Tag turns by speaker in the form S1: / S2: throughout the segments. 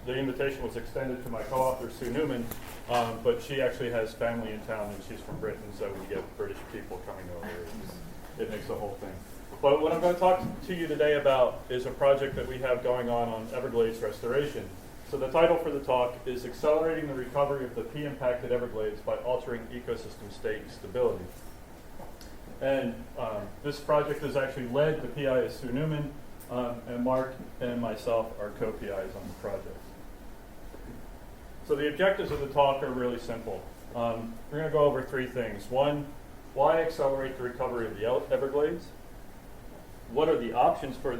S1: the invitation was extended to my co-author, Sue Newman, but she actually has family in town and she's from Britain, so we get British people coming over. It makes the whole thing. But what I'm going to talk to you today about is a project that we have going on Everglades restoration. So the title for the talk is Accelerating the Recovery of the P-Impacted Everglades by Altering Ecosystem State Stability. And this project is actually led, the PI is Sue Newman, and Mark and myself are co-PIs on the project. So the objectives of the talk are really simple. We're going to go over three things. One, why accelerate the recovery of the Everglades? What are the options for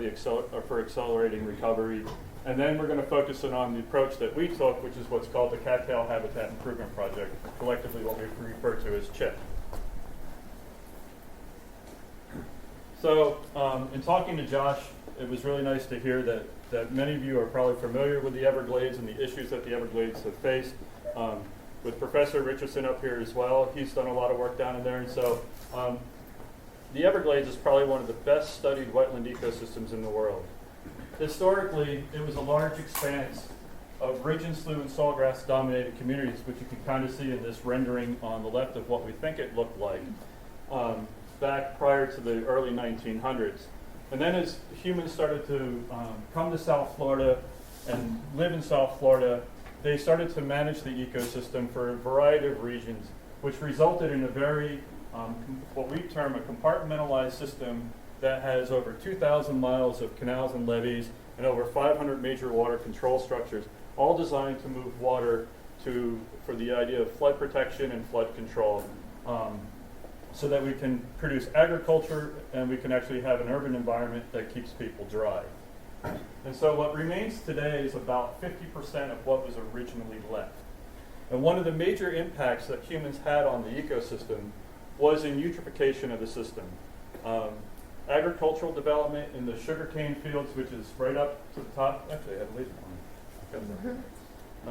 S1: accelerating recovery? And then we're going to focus in on the approach that we took, which is what's called the Cattail Habitat Improvement Project, collectively what we refer to as CHIP. So in talking to Josh, it was really nice to hear that many of you are probably familiar with the Everglades and the issues that the Everglades have faced. With Professor Richardson up here as well, he's done a lot of work down in there. And so the Everglades is probably one of the best studied wetland ecosystems in the world. Historically, it was a large expanse of ridge and slough and sawgrass dominated communities, which you can kind of see in this rendering on the left of what we think it looked like back prior to the early 1900s. And then as humans started to come to South Florida and live in South Florida, they started to manage the ecosystem for a variety of regions, which resulted in a very, what we term a compartmentalized system that has over 2,000 miles of canals and levees and over 500 major water control structures, all designed to move water for the idea of flood protection and flood control, so that we can produce agriculture and we can actually have an urban environment that keeps people dry. And so what remains today is about 50% of what was originally left. And one of the major impacts that humans had on the ecosystem was in eutrophication of the system. Agricultural development in the sugarcane fields, which is right up to the top. Actually, I have a laser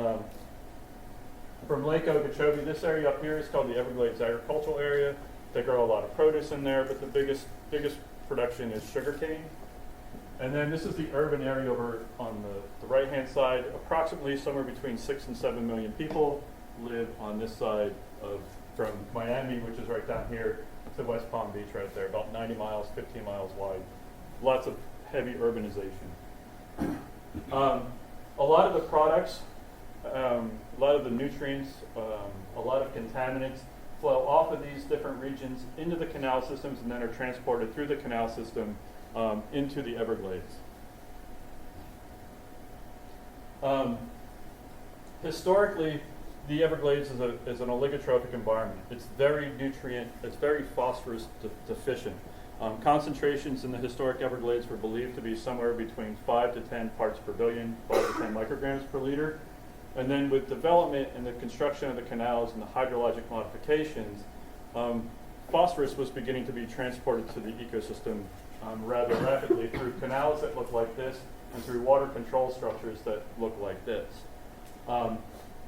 S1: on. From Lake Okeechobee, this area up here is called the Everglades agricultural area. They grow a lot of produce in there, but the biggest production is sugarcane. And then this is the urban area over on the right-hand side. Approximately somewhere between 6 and 7 million people live on this side from Miami, which is right down here, to West Palm Beach right there, about 90 miles, 15 miles wide. Lots of heavy urbanization. A lot of the products, a lot of the nutrients, a lot of contaminants flow off of these different regions into the canal systems and then are transported through the canal system into the Everglades. Historically, the Everglades is an oligotrophic environment. It's very phosphorus deficient. Concentrations in the historic Everglades were believed to be somewhere between 5 to 10 parts per billion, 5 to 10 micrograms per liter. And then with development and the construction of the canals and the hydrologic modifications, phosphorus was beginning to be transported to the ecosystem rather rapidly through canals that look like this and through water control structures that look like this.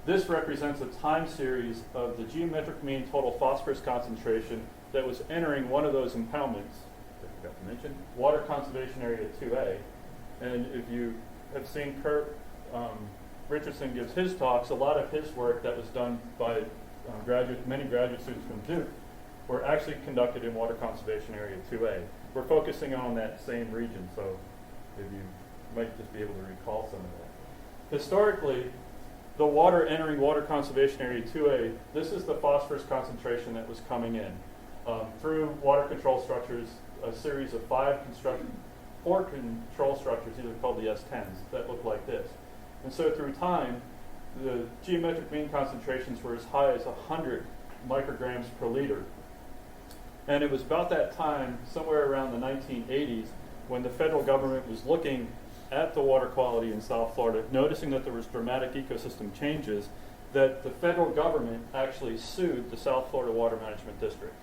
S1: This represents a time series of the geometric mean total phosphorus concentration that was entering one of those impoundments, I forgot to mention, Water Conservation Area 2A. And if you have seen Kurt Richardson gives his talks, a lot of his work that was done by many graduate students from Duke were actually conducted in Water Conservation Area 2A. We're focusing on that same region, so if you might just be able to recall some of that. Historically, the water entering Water Conservation Area 2A, this is the phosphorus concentration that was coming in through water control structures, a series of 4 control structures, these are called the S10s, that look like this. And so through time, the geometric mean concentrations were as high as 100 micrograms per liter. And it was about that time, somewhere around the 1980s, when the federal government was looking at the water quality in South Florida, noticing that there was dramatic ecosystem changes, that the federal government actually sued the South Florida Water Management District.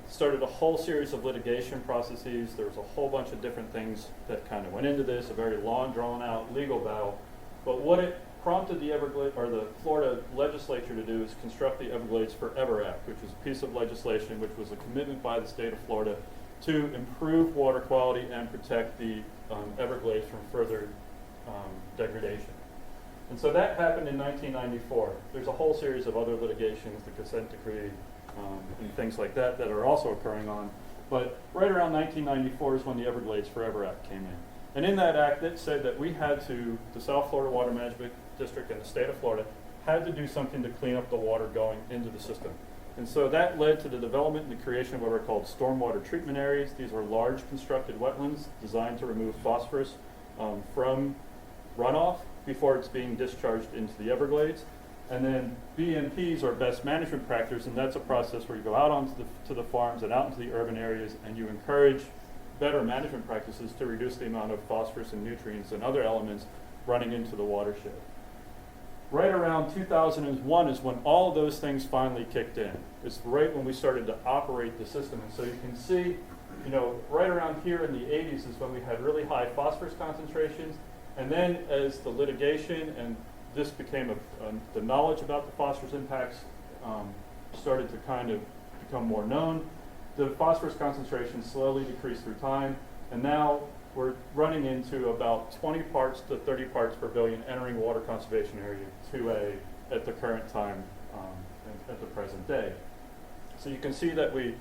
S1: Started a whole series of litigation processes. There was a whole bunch of different things that kind of went into this, a very long, drawn-out legal battle. But what it prompted the Florida legislature to do is construct the Everglades Forever Act, which was a piece of legislation which was a commitment by the state of Florida to improve water quality and protect the Everglades from further degradation. And so that happened in 1994. There's a whole series of other litigations, the consent decree, and things like that that are also occurring on. But right around 1994 is when the Everglades Forever Act came in. And in that act, it said that we had to, the South Florida Water Management District and the state of Florida, had to do something to clean up the water going into the system. And so that led to the development and the creation of what are called stormwater treatment areas. These are large constructed wetlands designed to remove phosphorus from runoff before it's being discharged into the Everglades. And then BMPs are best management practices, and that's a process where you go out onto the farms and out into the urban areas, and you encourage better management practices to reduce the amount of phosphorus and nutrients and other elements running into the watershed. Right around 2001 is when all of those things finally kicked in. It's right when we started to operate the system. And so you can see, you know, right around here in the 80s is when we had really high phosphorus concentrations. And then as the litigation and this became the knowledge about the phosphorus impacts started to kind of become more known, the phosphorus concentration slowly decreased through time. And now we're running into about 20 parts to 30 parts per billion entering water conservation area 2A at the current time, at the present day. So you can see that we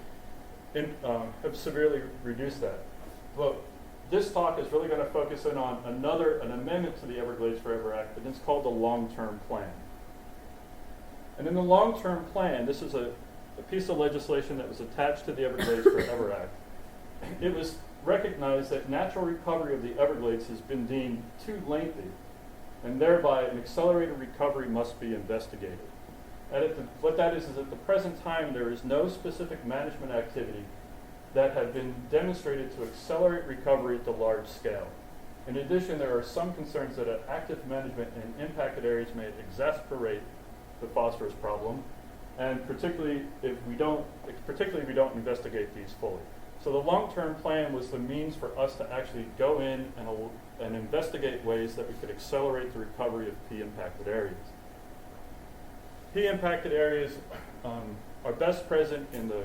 S1: have severely reduced that. But this talk is really going to focus in on an amendment to the Everglades Forever Act, and it's called the long-term plan. And in the long-term plan, this is a piece of legislation that was attached to the Everglades Forever Act. It was recognized that natural recovery of the Everglades has been deemed too lengthy, and thereby an accelerated recovery must be investigated. What that is at the present time, there is no specific management activity that have been demonstrated to accelerate recovery at the large scale. In addition, there are some concerns that active management in impacted areas may exacerbate the phosphorus problem, and particularly if we don't investigate these fully. So the long-term plan was the means for us to actually go in and investigate ways that we could accelerate the recovery of P-impacted areas. P-impacted areas are best present in the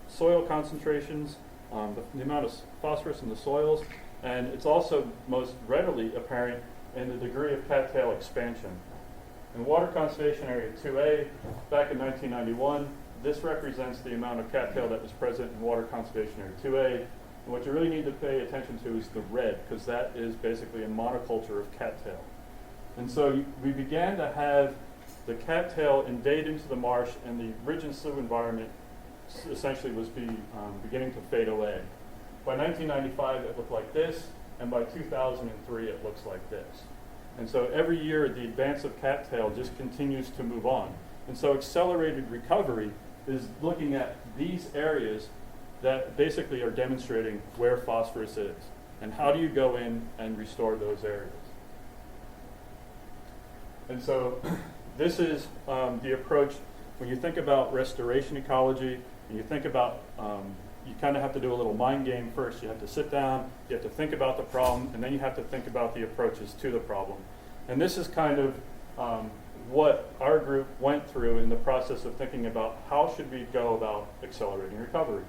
S1: soil concentrations, the amount of phosphorus in the soils, and it's also most readily apparent in the degree of cattail expansion. In Water Conservation Area 2A, back in 1991, this represents the amount of cattail that was present in Water Conservation Area 2A. And what you really need to pay attention to is the red, because that is basically a monoculture of cattail. And so we began to have the cattail invade into the marsh, and the ridge and slough environment essentially was beginning to fade away. By 1995, it looked like this, and by 2003, it looks like this. And so every year, the advance of cattail just continues to move on. And so accelerated recovery is looking at these areas that basically are demonstrating where phosphorus is, and how do you go in and restore those areas. And so this is the approach when you think about restoration ecology, and you think about, you kind of have to do a little mind game first. You have to sit down, you have to think about the problem, and then you have to think about the approaches to the problem. And this is kind of what our group went through in the process of thinking about how should we go about accelerating recovery.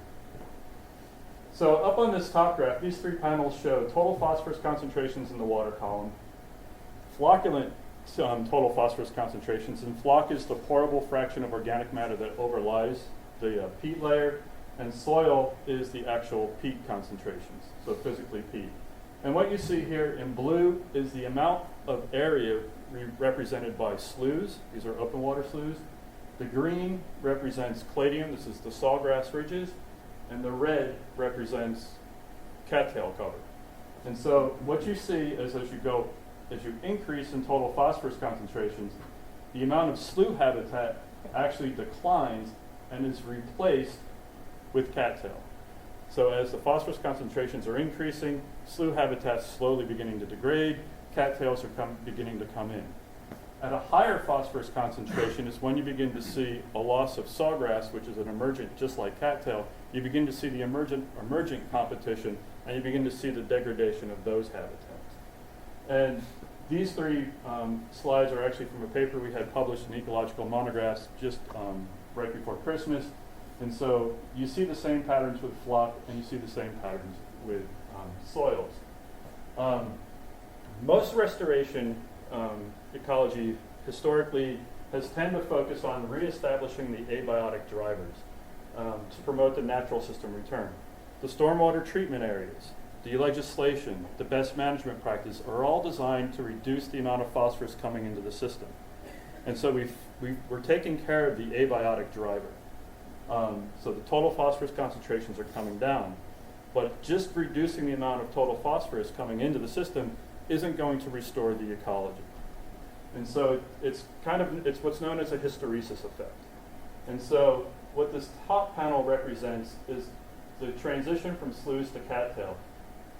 S1: So up on this top graph, these three panels show total phosphorus concentrations in the water column, flocculant total phosphorus concentrations, and floc is the pourable fraction of organic matter that overlies the peat layer, and soil is the actual peat concentrations, so physically peat. And what you see here in blue is the amount of area represented by sloughs. These are open water sloughs. The green represents cladium. This is the sawgrass ridges. And the red represents cattail cover. And so what you see is as you increase in total phosphorus concentrations, the amount of slough habitat actually declines and is replaced with cattail. So as the phosphorus concentrations are increasing, slough habitat's slowly beginning to degrade, cattails are beginning to come in. At a higher phosphorus concentration is when you begin to see a loss of sawgrass, which is an emergent just like cattail. You begin to see the emergent competition, and you begin to see the degradation of those habitats. And these three slides are actually from a paper we had published in Ecological Monographs just right before Christmas. And so you see the same patterns with floc, and you see the same patterns with soils. Most restoration ecology historically has tended to focus on reestablishing the abiotic drivers to promote the natural system return. The stormwater treatment areas, the legislation, the best management practice are all designed to reduce the amount of phosphorus coming into the system. And so we're taking care of the abiotic driver. So the total phosphorus concentrations are coming down. But just reducing the amount of total phosphorus coming into the system isn't going to restore the ecology. And so it's what's known as a hysteresis effect. And so what this top panel represents is the transition from sloughs to cattail.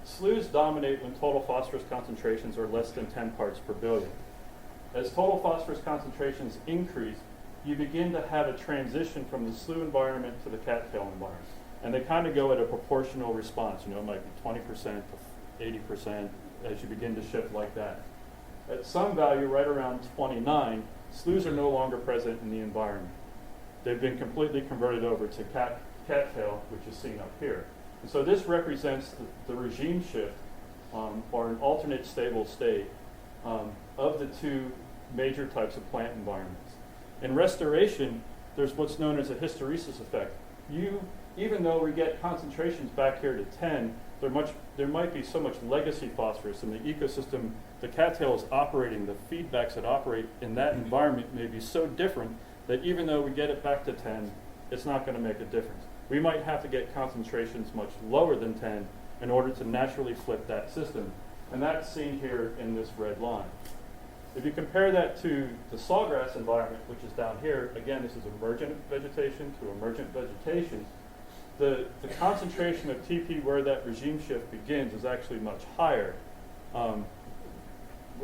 S1: Sloughs dominate when total phosphorus concentrations are less than 10 parts per billion. As total phosphorus concentrations increase, you begin to have a transition from the slough environment to the cattail environment. And they kind of go at a proportional response. You know, it might be 20% to 80% as you begin to shift like that. At some value, right around 29, sloughs are no longer present in the environment. They've been completely converted over to cattail, which is seen up here. And so this represents the regime shift, or an alternate stable state, of the two major types of plant environments. In restoration, there's what's known as a hysteresis effect. Even though we get concentrations back here to 10, there might be so much legacy phosphorus in the ecosystem. The cattail is operating, the feedbacks that operate in that environment may be so different that even though we get it back to 10, it's not going to make a difference. We might have to get concentrations much lower than 10 in order to naturally flip that system. And that's seen here in this red line. If you compare that to the sawgrass environment, which is down here, again, this is emergent vegetation to emergent vegetation. The concentration of TP where that regime shift begins is actually much higher.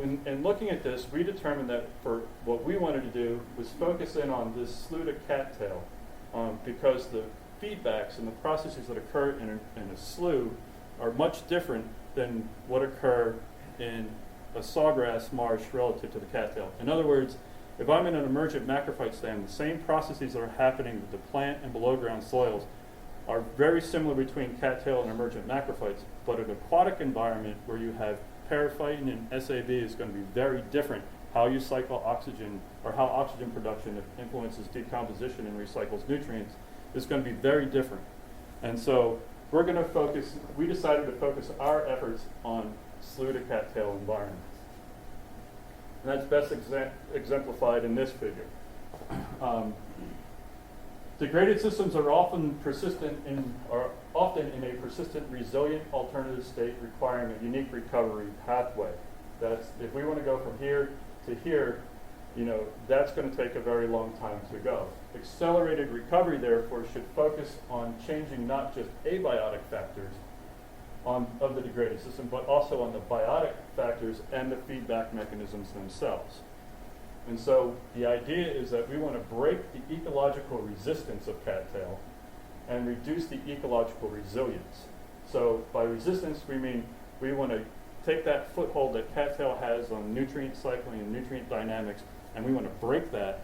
S1: In looking at this, we determined that for what we wanted to do was focus in on this slough to cattail because the feedbacks and the processes that occur in a slough are much different than what occur in a sawgrass marsh relative to the cattail. In other words, if I'm in an emergent macrophyte stand, the same processes that are happening with the plant and below ground soils are very similar between cattail and emergent macrophytes, but an aquatic environment where you have periphyton and SAB is going to be very different. How you cycle oxygen, or how oxygen production influences decomposition and recycles nutrients, is going to be very different. And so we decided to focus our efforts on slough to cattail environments. And that's best exemplified in this figure. Degraded systems are often in a persistent, resilient alternative state requiring a unique recovery pathway. That's, if we want to go from here to here, that's going to take a very long time to go. Accelerated recovery, therefore, should focus on changing not just abiotic factors of the degraded system, but also on the biotic factors and the feedback mechanisms themselves. And so the idea is that we want to break the ecological resistance of cattail and reduce the ecological resilience. So by resistance, we mean we want to take that foothold that cattail has on nutrient cycling and nutrient dynamics, and we want to break that.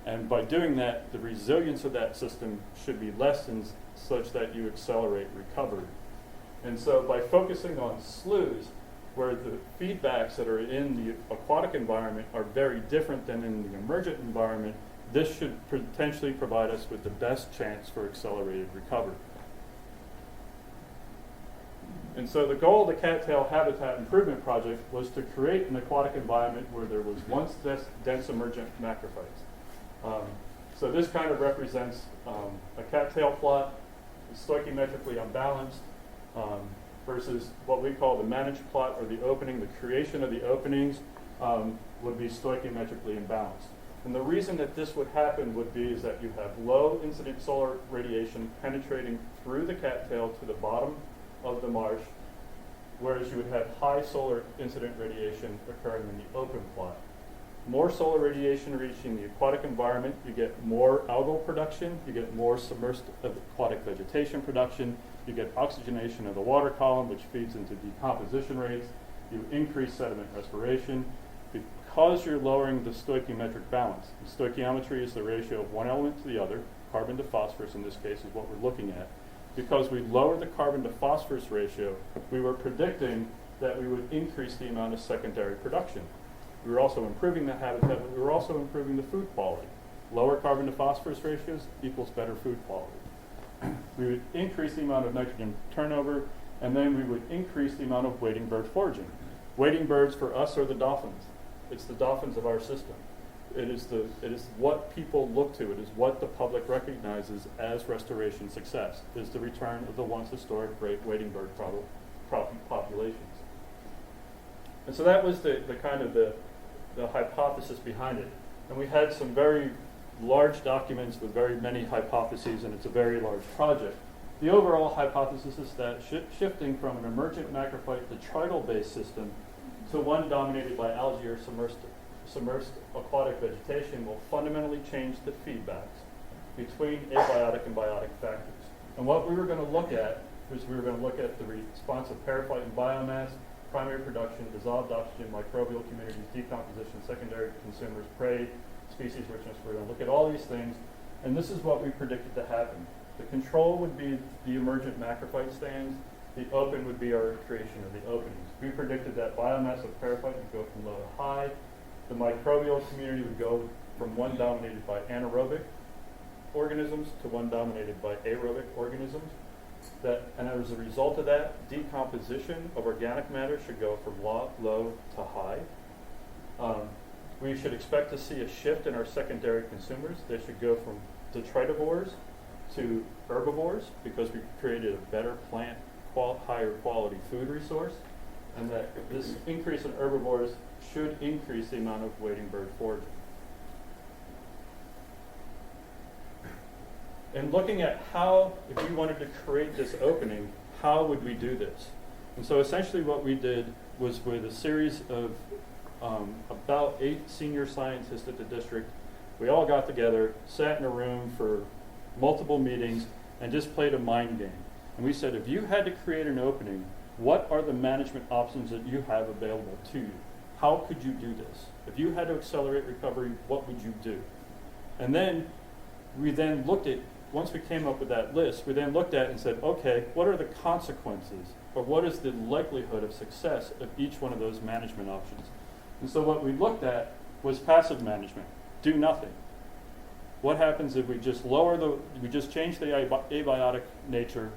S1: And by doing that, the resilience of that system should be lessened such that you accelerate recovery. And so by focusing on sloughs, where the feedbacks that are in the aquatic environment are very different than in the emergent environment, this should potentially provide us with the best chance for accelerated recovery. And so the goal of the Cattail Habitat Improvement Project was to create an aquatic environment where there was once dense emergent macrophytes. So this kind of represents a cattail plot, stoichiometrically unbalanced, versus what we call the managed plot, or the opening. The creation of the openings would be stoichiometrically imbalanced. And the reason that this would happen would be is that you have low incident solar radiation penetrating through the cattail to the bottom of the marsh, whereas you would have high solar incident radiation occurring in the open plot. More solar radiation reaching the aquatic environment, you get more algal production, you get more submersed aquatic vegetation production, you get oxygenation of the water column, which feeds into decomposition rates, you increase sediment respiration. Because you're lowering the stoichiometric balance, the stoichiometry is the ratio of one element to the other, carbon to phosphorus in this case is what we're looking at. Because we lower the carbon to phosphorus ratio, we were predicting that we would increase the amount of secondary production. We were also improving the habitat, but we were also improving the food quality. Lower carbon to phosphorus ratios equals better food quality. We would increase the amount of nitrogen turnover, and then we would increase the amount of wading bird foraging. Wading birds for us are the dolphins. It's the dolphins of our system. It is what people look to. It is what the public recognizes as restoration success, is the return of the once historic great wading bird populations. And so that was the kind of the hypothesis behind it. And we had some very large documents with very many hypotheses, and it's a very large project. The overall hypothesis is that shifting from an emergent macrophyte detrital-based system to one dominated by algae or submersed aquatic vegetation will fundamentally change the feedbacks between abiotic and biotic factors. And what we were going to look at was we were going to look at the response of periphyte biomass, primary production, dissolved oxygen, microbial communities, decomposition, secondary consumers, prey, species richness. We're going to look at all these things, and this is what we predicted to happen. The control would be the emergent macrophyte stands. The open would be our creation of the openings. We predicted that biomass of periphyte would go from low to high. The microbial community would go from one dominated by anaerobic organisms to one dominated by aerobic organisms. And as a result of that, decomposition of organic matter should go from low to high. We should expect to see a shift in our secondary consumers. They should go from detritivores to herbivores because we created a better plant, higher quality food resource, and that this increase in herbivores should increase the amount of wading bird foraging. And looking at how, if we wanted to create this opening, how would we do this? And so essentially what we did was with a series of about 8 senior scientists at the district, we all got together, sat in a room for multiple meetings, and just played a mind game. And we said, if you had to create an opening, what are the management options that you have available to you? How could you do this? If you had to accelerate recovery, what would you do? And then we then looked at, once we came up with that list, we then looked at and said, okay, what are the consequences, or what is the likelihood of success of each one of those management options? And so what we looked at was passive management, do nothing. What happens if we just we just change the abiotic nature,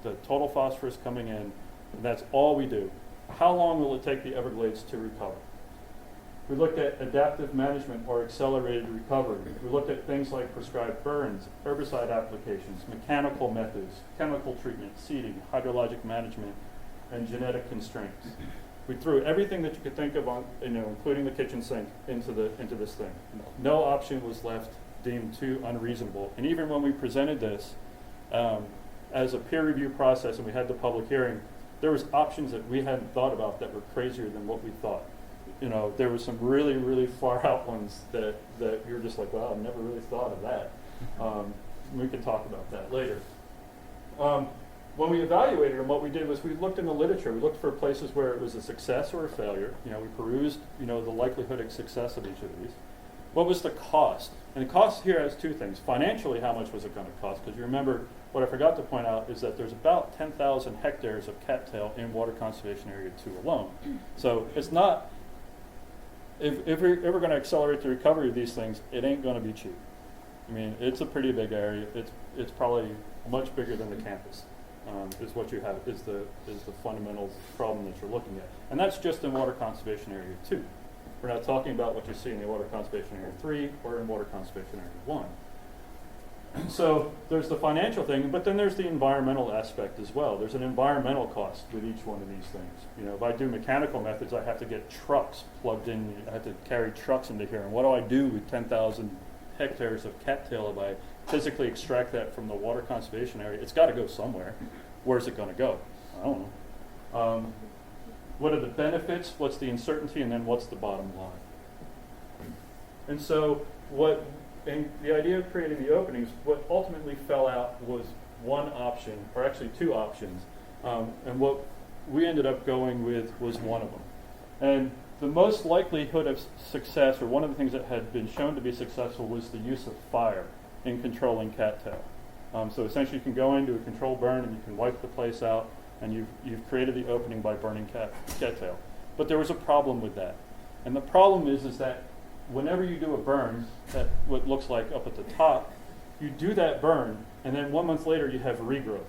S1: the total phosphorus coming in, and that's all we do? How long will it take the Everglades to recover? We looked at adaptive management or accelerated recovery. We looked at things like prescribed burns, herbicide applications, mechanical methods, chemical treatment, seeding, hydrologic management, and genetic constraints. We threw everything that you could think of, including the kitchen sink, into this thing. No option was left deemed too unreasonable. And even when we presented this as a peer review process and we had the public hearing, there was options that we hadn't thought about that were crazier than what we thought. There were some really, really far out ones that you were just like, wow, I never really thought of that. We can talk about that later. When we evaluated them, what we did was we looked in the literature. We looked for places where it was a success or a failure. We perused, the likelihood of success of each of these. What was the cost? And the cost here has two things. Financially, how much was it going to cost? Because you remember, what I forgot to point out is that there's about 10,000 hectares of cattail in Water Conservation Area 2 alone. So it's not, if we're ever going to accelerate the recovery of these things, it ain't going to be cheap. It's a pretty big area. It's probably much bigger than the campus. Is what you have, is the fundamental problem that you're looking at. And that's just in Water Conservation Area 2. We're not talking about what you see in the Water Conservation Area 3 or in Water Conservation Area 1. So there's the financial thing, but then there's the environmental aspect as well. There's an environmental cost with each one of these things. If I do mechanical methods, I have to get trucks plugged in. I have to carry trucks into here. And what do I do with 10,000 hectares of cattail if I physically extract that from the water conservation area? It's got to go somewhere. Where's it going to go? I don't know. What are the benefits? What's the uncertainty? And then what's the bottom line? And so and the idea of creating the openings, what ultimately fell out was one option, or actually two options. And what we ended up going with was one of them. And the most likelihood of success, or one of the things that had been shown to be successful, was the use of fire in controlling cattail. So essentially you can go into a controlled burn and you can wipe the place out. and you've created the opening by burning cattail. But there was a problem with that. And the problem is that whenever you do a burn, at what looks like up at the top, you do that burn, and then 1 month later you have regrowth.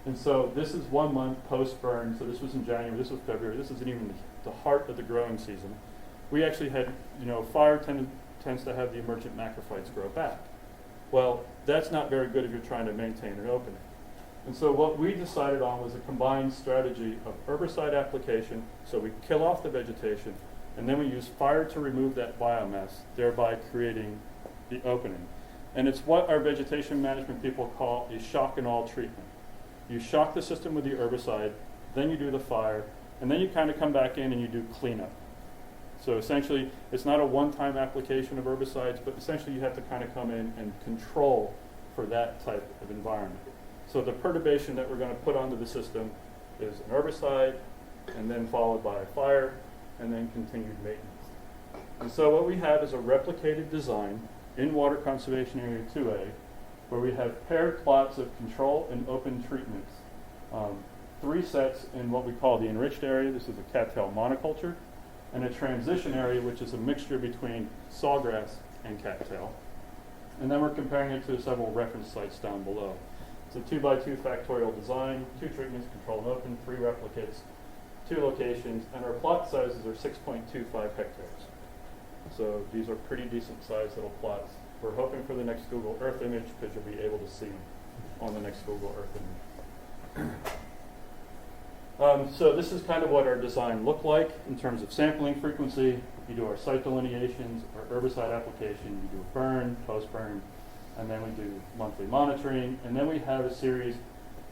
S1: And so this is 1 month post-burn, so this was in January, this was February, this isn't even the heart of the growing season. We actually had, fire tends to have the emergent macrophytes grow back. Well, that's not very good if you're trying to maintain an opening. And so what we decided on was a combined strategy of herbicide application, so we kill off the vegetation, and then we use fire to remove that biomass, thereby creating the opening. And it's what our vegetation management people call a shock and awe treatment. You shock the system with the herbicide, then you do the fire, and then you kind of come back in and you do cleanup. So essentially, it's not a one-time application of herbicides, but essentially you have to kind of come in and control for that type of environment. So the perturbation that we're going to put onto the system is an herbicide, and then followed by a fire, and then continued maintenance. And so what we have is a replicated design in Water Conservation Area 2A, where we have paired plots of control and open treatments. 3 sets in what we call the enriched area. This is a cattail monoculture, and a transition area, which is a mixture between sawgrass and cattail. And then we're comparing it to several reference sites down below. It's a 2x2 factorial design, 2 treatments, control and open, 3 replicates, 2 locations, and our plot sizes are 6.25 hectares. So these are pretty decent sized little plots. We're hoping for the next Google Earth image because you'll be able to see them on the next Google Earth image. So this is kind of what our design looked like in terms of sampling frequency. You do our site delineations, our herbicide application, you do a burn, post-burn, and then we do monthly monitoring, and then we have a series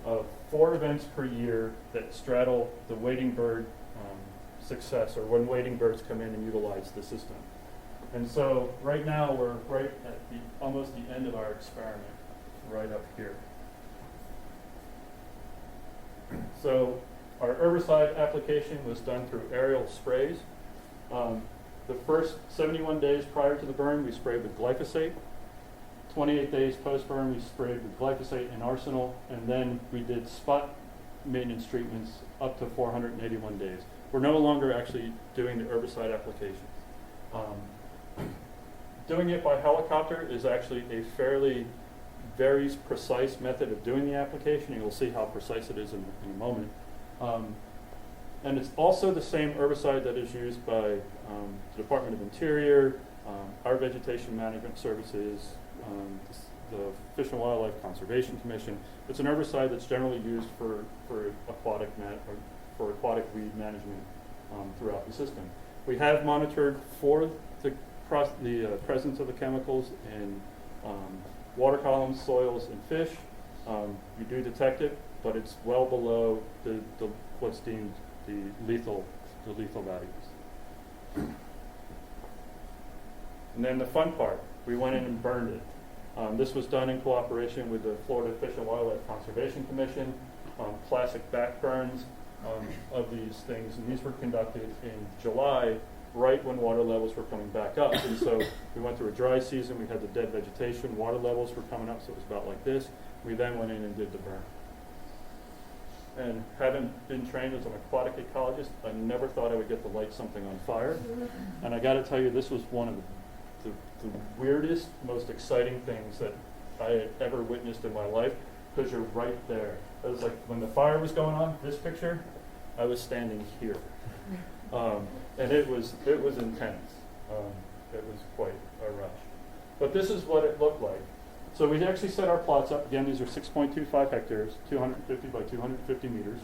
S1: of 4 events per year that straddle the wading bird success, or when wading birds come in and utilize the system. And so right now we're right at almost the end of our experiment, right up here. So our herbicide application was done through aerial sprays. The first 71 days prior to the burn, we sprayed with glyphosate. 28 days post-burn, we sprayed with glyphosate and arsenal, and then we did spot maintenance treatments up to 481 days. We're no longer actually doing the herbicide applications. Doing it by helicopter is actually a very precise method of doing the application, and you'll see how precise it is in a moment. And it's also the same herbicide that is used by the Department of Interior, our Vegetation Management Services, the Fish and Wildlife Conservation Commission. It's an herbicide that's generally used for aquatic weed management throughout the system. We have monitored for the presence of the chemicals in water columns, soils, and fish. You do detect it, but it's well below what's deemed the lethal values. And then the fun part, we went in and burned it. This was done in cooperation with the Florida Fish and Wildlife Conservation Commission. Classic back burns of these things, and these were conducted in July, right when water levels were coming back up. And so we went through a dry season, we had the dead vegetation, water levels were coming up, so it was about like this. We then went in and did the burn. And having been trained as an aquatic ecologist, I never thought I would get to light something on fire. And I got to tell you, this was one of the weirdest, most exciting things that I had ever witnessed in my life, because you're right there. It was like when the fire was going on, this picture, I was standing here. And it was intense. It was quite a rush. But this is what it looked like. So we actually set our plots up. Again, these are 6.25 hectares, 250 by 250 meters.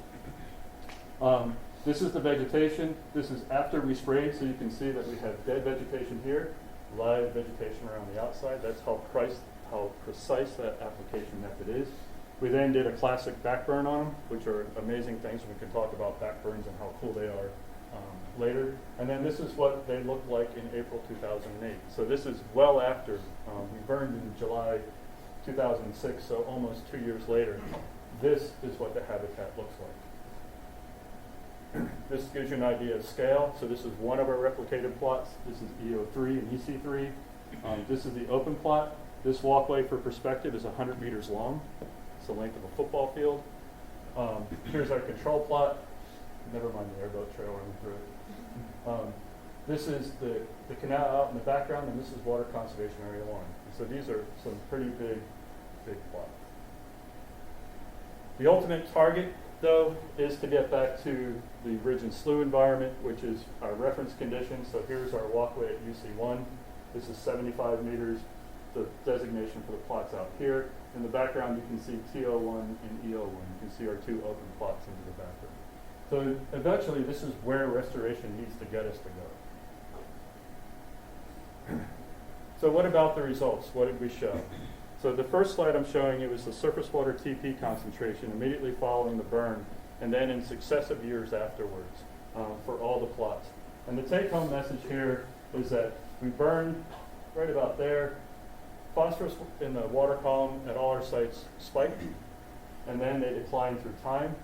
S1: This is the vegetation. This is after we sprayed, so you can see that we have dead vegetation here, live vegetation around the outside. That's how precise that application method is. We then did a classic backburn on them, which are amazing things. We can talk about backburns and how cool they are later. And then this is what they looked like in April 2008. So this is well after. We burned in July 2006, so almost 2 years later. This is what the habitat looks like. This gives you an idea of scale. So this is one of our replicated plots. This is EO3 and EC3. This is the open plot. This walkway, for perspective, is 100 meters long. It's the length of a football field. Here's our control plot. Never mind the airboat trail running through it. This is the canal out in the background, and this is Water Conservation Area 1. So these are some pretty big plots. The ultimate target, though, is to get back to the ridge and slough environment, which is our reference condition. So here's our walkway at UC1. This is 75 meters. The designation for the plots out here. In the background, you can see TO1 and EO1. You can see our two open plots into the background. So eventually, this is where restoration needs to get us to go. So what about the results? What did we show? So the first slide I'm showing you is the surface water TP concentration immediately following the burn, and then in successive years afterwards for all the plots. And the take-home message here is that we burned right about there. Phosphorus in the water column at all our sites spiked, and then they decline through time.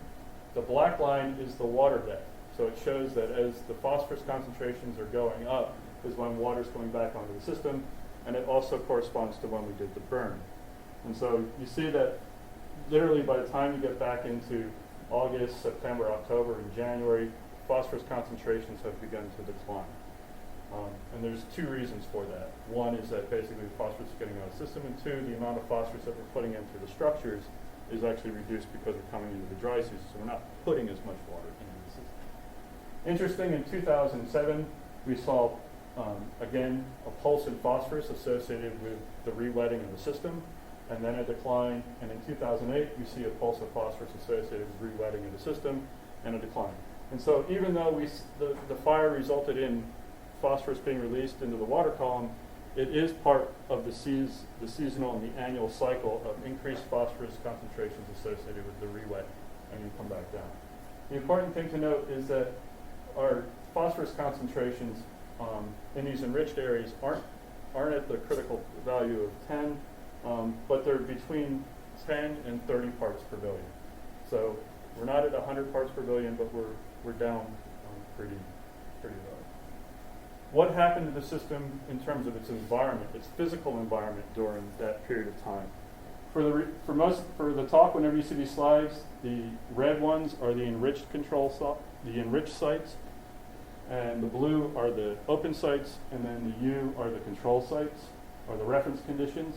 S1: The black line is the water depth. So it shows that as the phosphorus concentrations are going up is when water's coming back onto the system, and it also corresponds to when we did the burn. And so you see that literally by the time you get back into August, September, October, and January, phosphorus concentrations have begun to decline. And there's two reasons for that. One is that basically the phosphorus is getting out of the system, and two, the amount of phosphorus that we're putting into the structures is actually reduced because we're coming into the dry season, so we're not putting as much water into the system. Interesting, in 2007, we saw, again, a pulse in phosphorus associated with the rewetting of the system, and then a decline. And in 2008, we see a pulse of phosphorus associated with rewetting of the system and a decline. And so even though the fire resulted in phosphorus being released into the water column, it is part of the seasonal and the annual cycle of increased phosphorus concentrations associated with the rewet, and you come back down. The important thing to note is that our phosphorus concentrations in these enriched areas aren't at the critical value of 10, but they're between 10 and 30 parts per billion. So we're not at 100 parts per billion, but we're down pretty low. What happened to the system in terms of its environment, its physical environment during that period of time? For the talk, whenever you see these slides, the red ones are the enriched sites, and the blue are the open sites, and then the U are the control sites, or the reference conditions.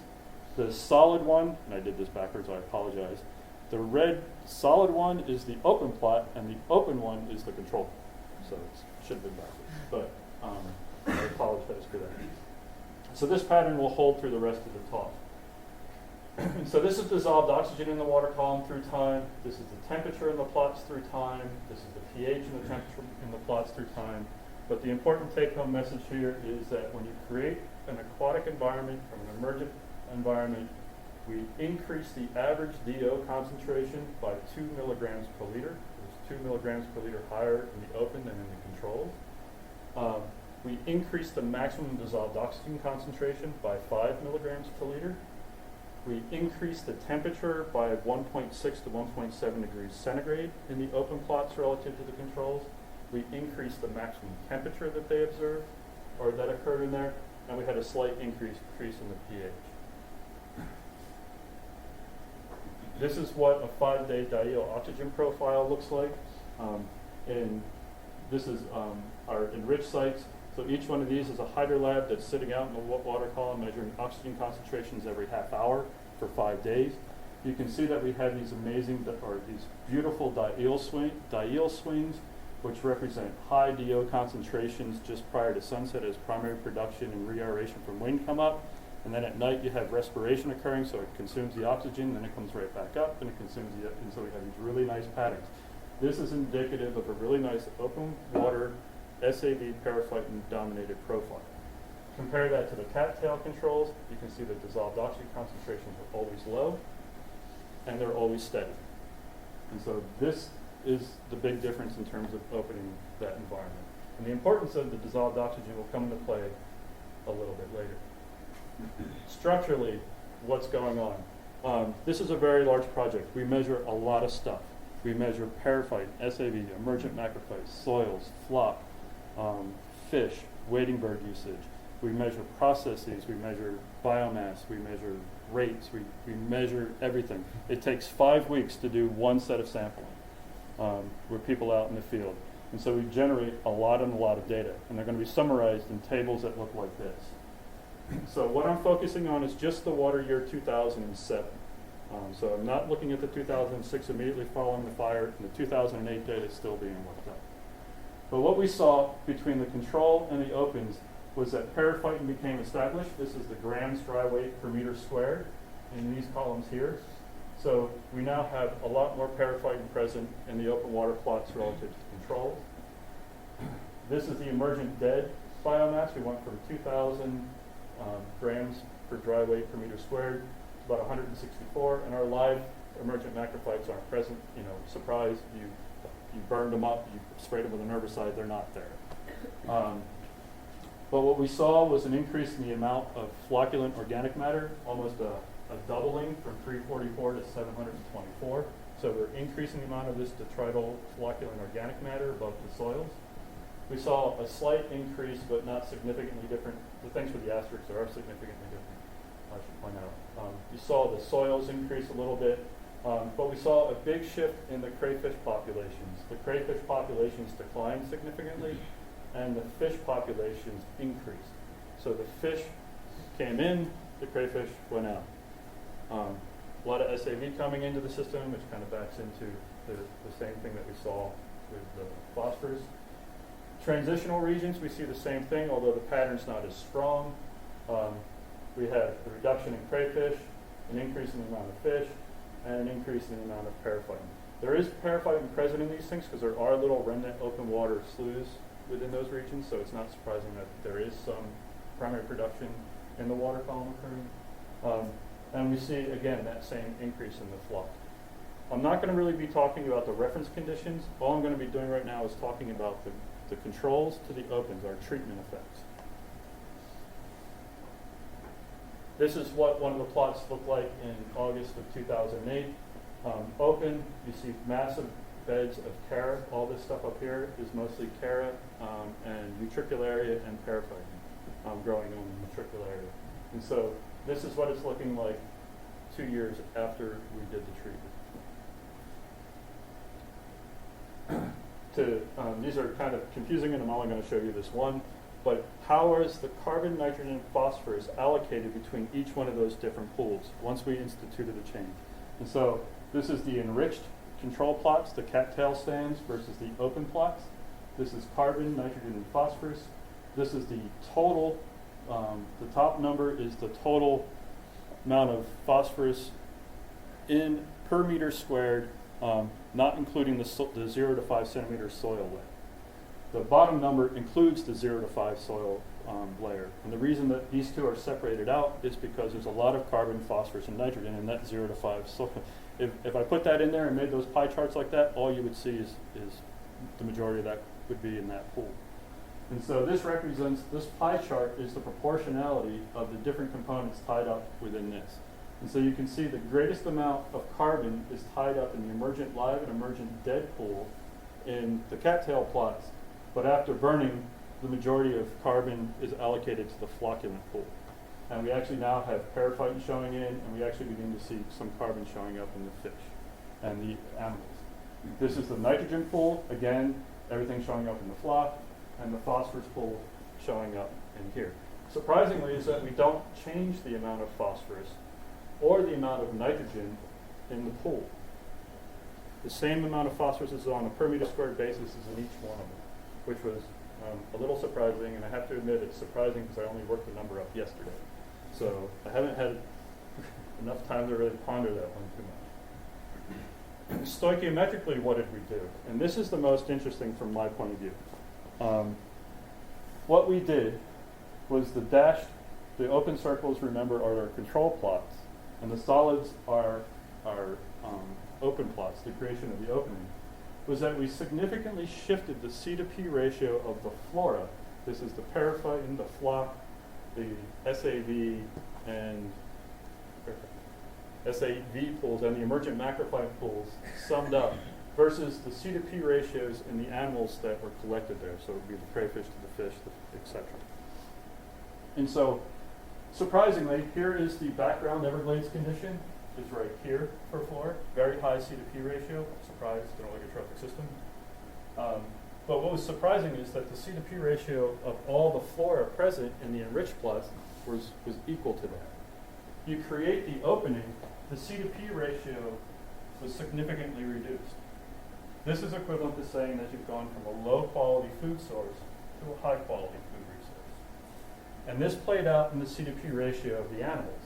S1: The solid one, and I did this backwards, I apologize. The red solid one is the open plot, and the open one is the control. So it should have been backwards, but I apologize for that. So this pattern will hold through the rest of the talk. So this is dissolved oxygen in the water column through time. This is the temperature in the plots through time. This is the pH and the temperature in the plots through time. But the important take-home message here is that when you create an aquatic environment from an emergent environment, we increase the average DO concentration by 2 milligrams per liter. It's 2 milligrams per liter higher in the open than in the controls. We increase the maximum dissolved oxygen concentration by 5 milligrams per liter. We increase the temperature by 1.6 to 1.7 degrees centigrade in the open plots relative to the controls. We increase the maximum temperature that they observed, or that occurred in there, and we had a slight increase in the pH. This is what a 5-day diel oxygen profile looks like. And this is our enriched sites. So each one of these is a hydrolab that's sitting out in the water column measuring oxygen concentrations every half hour for 5 days. You can see that we have these amazing, or these beautiful diel swings, which represent high DO concentrations just prior to sunset as primary production and re-aeration from wind come up. And then at night you have respiration occurring, so it consumes the oxygen, then it comes right back up, and it consumes and so we have these really nice patterns. This is indicative of a really nice open water SAB paraphyton dominated profile. Compare that to the cattail controls. You can see that dissolved oxygen concentrations are always low, and they're always steady. And so this is the big difference in terms of opening that environment. And the importance of the dissolved oxygen will come into play a little bit later. Structurally, what's going on? This is a very large project. We measure a lot of stuff. We measure paraphyte, SAB, emergent macrophytes, soils, flop, fish, wading bird usage. We measure processes, we measure biomass, we measure rates, we measure everything. It takes 5 weeks to do one set of sampling. We're people out in the field. And so we generate a lot of data, and they're going to be summarized in tables that look like this. So what I'm focusing on is just the water year 2007. So I'm not looking at the 2006 immediately following the fire, and the 2008 data is still being looked at. But what we saw between the control and the opens was that periphyton became established. This is the grams dry weight per meter squared in these columns here. So we now have a lot more periphyton present in the open water plots relative to the controls. This is the emergent dead biomass. We went from 2,000 grams per dry weight per meter squared to about 164, and our live emergent macrophytes aren't present. You know, surprise, you burned them up, you sprayed them with an herbicide, they're not there. But what we saw was an increase in the amount of flocculent organic matter, almost a doubling from 344 to 724. So we're increasing the amount of this detrital flocculent organic matter above the soils. We saw a slight increase, but not significantly different. The things with the asterisks are significantly different, I should point out. You saw the soils increase a little bit, but we saw a big shift in the crayfish populations. The crayfish populations declined significantly, and the fish populations increased. So the fish came in, the crayfish went out. A lot of SAV coming into the system, which kind of backs into the same thing that we saw with the phosphorus. Transitional regions, we see the same thing, although the pattern's not as strong. We have the reduction in crayfish, an increase in the amount of fish, and an increase in the amount of periphyton. There is periphyton present in these things because there are little remnant open water sloughs within those regions, so it's not surprising that there is some primary production in the water column occurring. And we see, again, that same increase in the flock. I'm not going to really be talking about the reference conditions. All I'm going to be doing right now is talking about the controls to the opens, our treatment effects. This is what one of the plots looked like in August of 2008. Open, you see massive beds of Cara. All this stuff up here is mostly Cara and Utricularia and periphyton growing on the Utricularia. And so this is what it's looking like 2 years after we did the treatment. These are kind of confusing, and I'm only going to show you this one. But how is the carbon, nitrogen, and phosphorus allocated between each one of those different pools once we instituted a change? And so this is the enriched control plots, the cattail stands versus the open plots. This is carbon, nitrogen, and phosphorus. This is the total. The top number is the total amount of phosphorus in per meter squared, not including the 0 to 5 centimeter soil layer. The bottom number includes the 0 to 5 soil layer. And the reason that these two are separated out is because there's a lot of carbon, phosphorus, and nitrogen in that 0 to 5 soil. If I put that in there and made those pie charts like that, all you would see is the majority of that would be in that pool. And so this pie chart is the proportionality of the different components tied up within this. And so you can see the greatest amount of carbon is tied up in the emergent live and emergent dead pool in the cattail plots. But after burning, the majority of carbon is allocated to the flocculent pool. And we actually now have periphyton showing in, and we actually begin to see some carbon showing up in the fish and the animals. This is the nitrogen pool. Again, everything showing up in the flock, and the phosphorus pool showing up in here. Surprisingly is that we don't change the amount of phosphorus or the amount of nitrogen in the pool. The same amount of phosphorus is on a per meter squared basis as in each one of them, which was a little surprising, and I have to admit it's surprising because I only worked the number up yesterday. So I haven't had enough time to really ponder that one too much. Stoichiometrically, what did we do? And this is the most interesting from my point of view. What we did was the open circles, remember, are our control plots, and the solids are our open plots, the creation of the opening, was that we significantly shifted the C to P ratio of the flora. This is the periphyton, the flock, the SAV, and SAV pools, and the emergent macrophyte pools summed up versus the C to P ratios in the animals that were collected there. So it would be the crayfish to the fish, etc. And so, surprisingly, here is the background Everglades condition. Is right here for flora. Very high C to P ratio. Surprised in an oligotrophic system. But what was surprising is that the C to P ratio of all the flora present in the enriched plots was equal to that. You create the opening, the C to P ratio was significantly reduced. This is equivalent to saying that you've gone from a low quality food source to a high quality food resource. And this played out in the C to P ratio of the animals.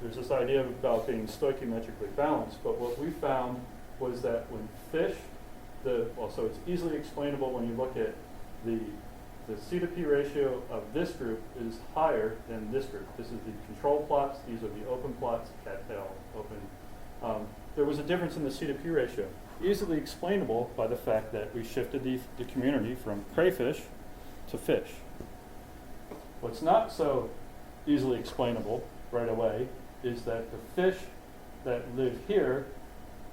S1: There's this idea about being stoichiometrically balanced, but what we found was that when fish, so it's easily explainable when you look at the C to P ratio of this group is higher than this group. This is the control plots, these are the open plots, cattail, open. There was a difference in the C to P ratio, easily explainable by the fact that we shifted the community from crayfish to fish. What's not so easily explainable right away is that the fish that live here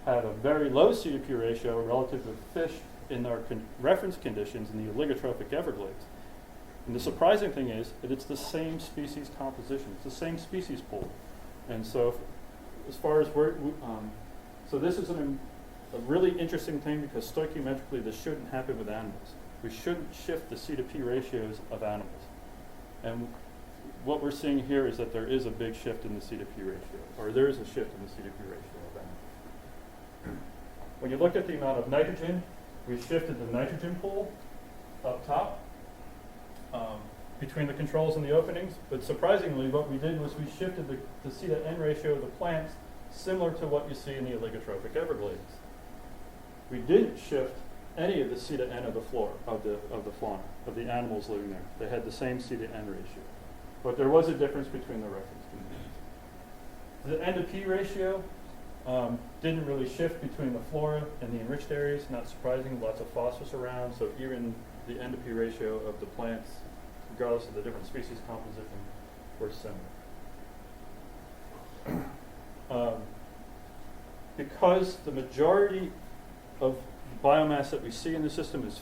S1: have a very low C to P ratio relative to fish in our reference conditions in the oligotrophic Everglades. And the surprising thing is that it's the same species composition. It's the same species pool. And so as far as so this is a really interesting thing because stoichiometrically this shouldn't happen with animals. We shouldn't shift the C to P ratios of animals. And what we're seeing here is that there is a big shift in the C to P ratio, or there is a shift in the C to P ratio of animals. When you look at the amount of nitrogen, we shifted the nitrogen pool up top between the controls and the openings. But surprisingly, what we did was we shifted the C to N ratio of the plants similar to what you see in the oligotrophic Everglades. We didn't shift any of the C to N of the flora, of the fauna, of the animals living there. They had the same C to N ratio. But there was a difference between the reference conditions. The N to P ratio didn't really shift between the flora and the enriched areas, not surprising, lots of phosphorus around, so even the N to P ratio of the plants, regardless of the different species composition, were similar. Because the majority of biomass that we see in the system is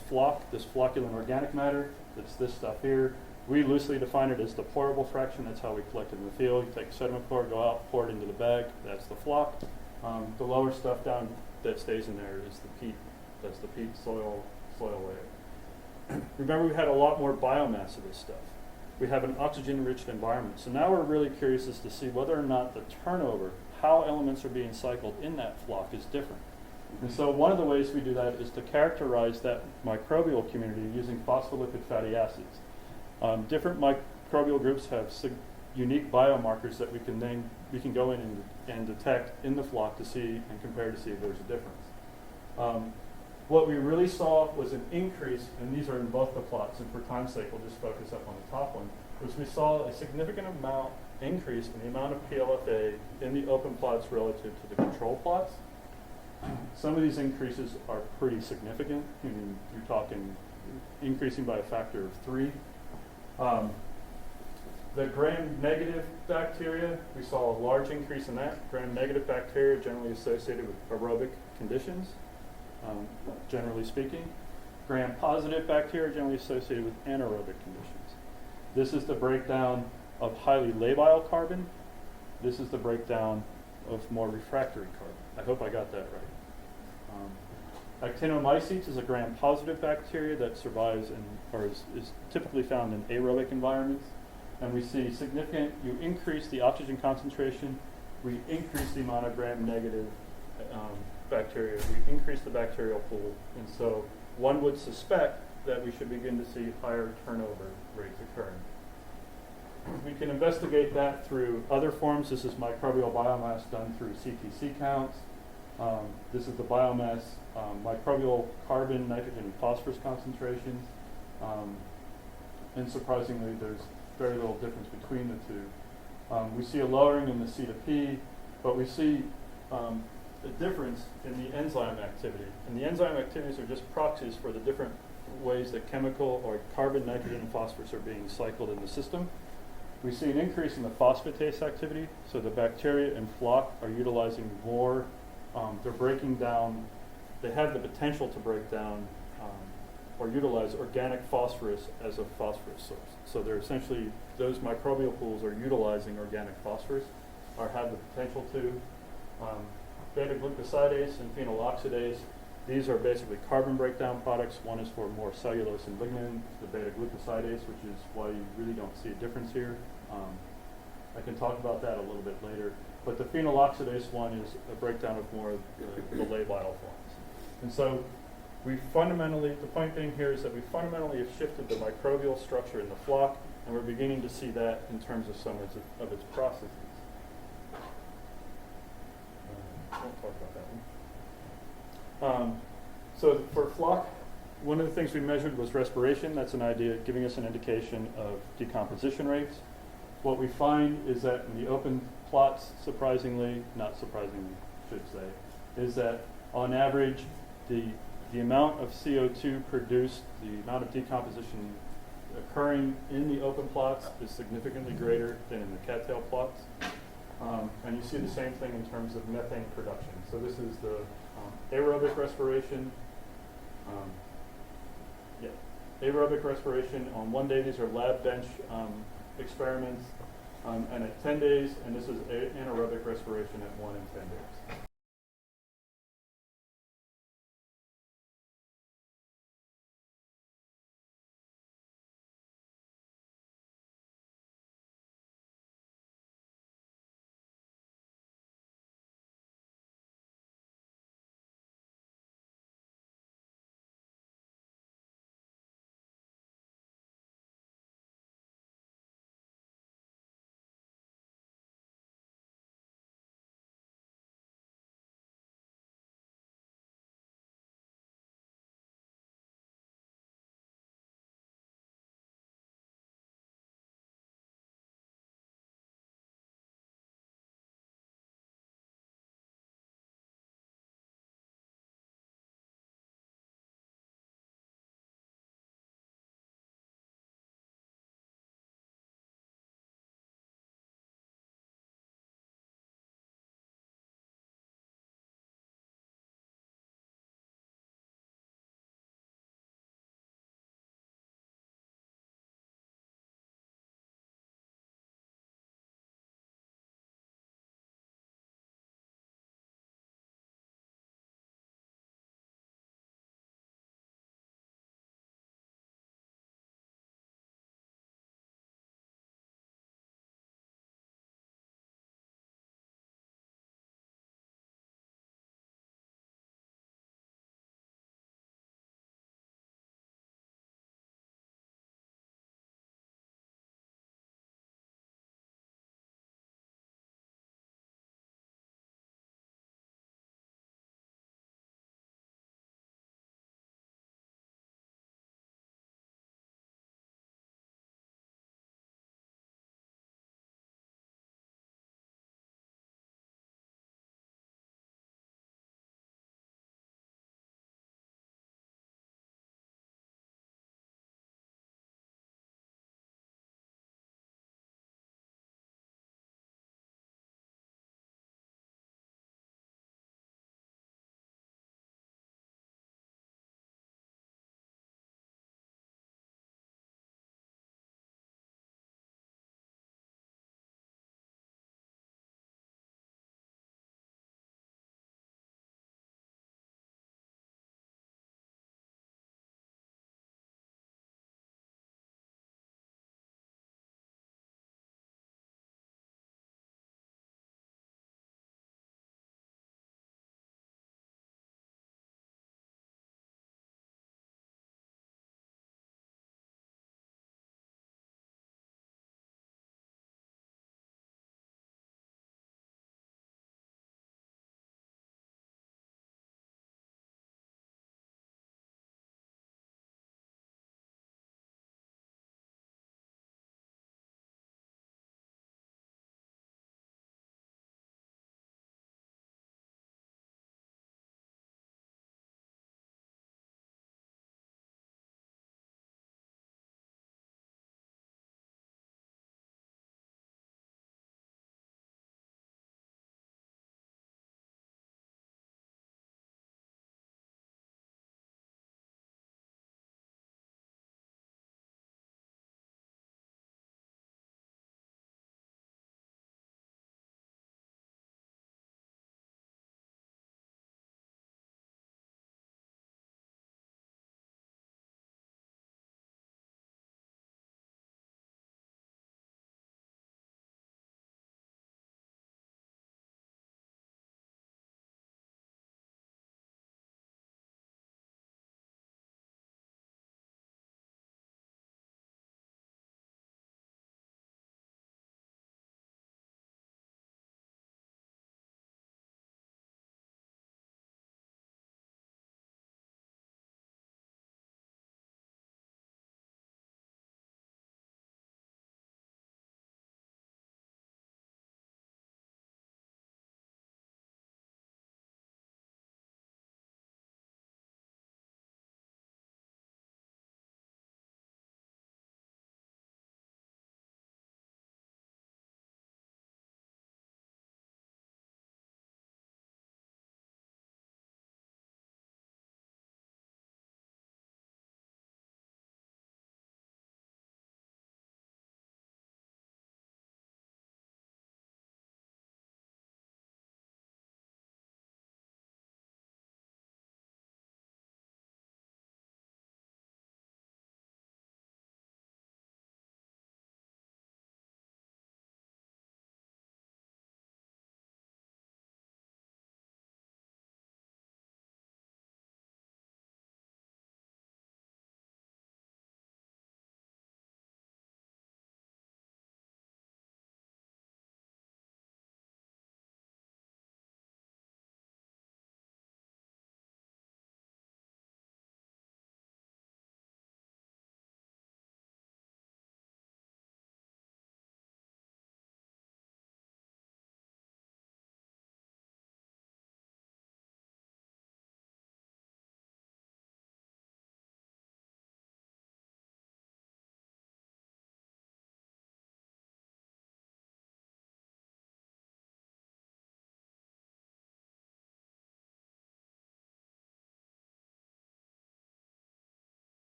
S1: this flocculent organic matter, it's this stuff here. We loosely define it as the pourable fraction. That's how we collect it in the field. You take sediment core, go out, pour it into the bag. That's the flock. The lower stuff down that stays in there is the peat. That's the peat soil layer. Remember, we had a lot more biomass of this stuff. We have an oxygen-enriched environment. So now we're really curious as to see whether or not the turnover, how elements are being cycled in that flock is different. And so one of the ways we do that is to characterize that microbial community using phospholipid fatty acids. Different microbial groups have unique biomarkers that we can go in and detect in the flock to see and compare to see if there's a difference. What we really saw was an increase, and these are in both the plots, and for time's sake we'll just focus up on the top one, was we saw a significant increase in the amount of PLFA in the open plots relative to the control plots. Some of these increases are pretty significant. I mean, you're talking increasing by a factor of 3. The gram-negative bacteria, we saw a large increase in that. Gram-negative bacteria generally associated with aerobic conditions, generally speaking. Gram-positive bacteria generally associated with anaerobic conditions. This is the breakdown of highly labile carbon. This is the breakdown of more refractory carbon. I hope I got that right. Actinomycetes is a gram-positive bacteria that survives or is typically found in aerobic environments. And we see you increase the oxygen concentration, we increase the amount of gram-negative bacteria, we increase the bacterial pool. And so one would suspect that we should begin to see higher turnover rates occurring. We can investigate that through other forms. This is microbial biomass done through CTC counts. This is the biomass, microbial carbon, nitrogen, and phosphorus concentrations. And surprisingly, there's very little difference between the two. We see a lowering in the C to P, but we see a difference in the enzyme activity. And the enzyme activities are just proxies for the different ways that chemical or carbon, nitrogen, and phosphorus are being cycled in the system. We see an increase in the phosphatase activity, so the bacteria in flock are utilizing more, they're breaking down, they have the potential to break down or utilize organic phosphorus as a phosphorus source. So they're essentially, those microbial pools are utilizing organic phosphorus, or have the potential to. Beta-glucosidase and phenol oxidase, these are basically carbon breakdown products. One is for more cellulose and lignin, the beta-glucosidase, which is why you really don't see a difference here. I can talk about that a little bit later. But the phenol oxidase one is a breakdown of more of the labile forms. And so we fundamentally, the point being here is that we fundamentally have shifted the microbial structure in the flock, and we're beginning to see that in terms of some of its processes. Won't talk about that one. So for flock, one of the things we measured was respiration. That's an idea, giving us an indication of decomposition rates. What we find is that in the open plots, surprisingly, not surprisingly, I should say, is that on average, the amount of CO2 produced, the amount of decomposition occurring in the open plots is significantly greater than in the cattail plots. And you see the same thing in terms of methane production. So this is the aerobic respiration. Aerobic respiration on 1 day. These are lab bench experiments. And at 10 days, and this is anaerobic respiration at 1 and 10 days.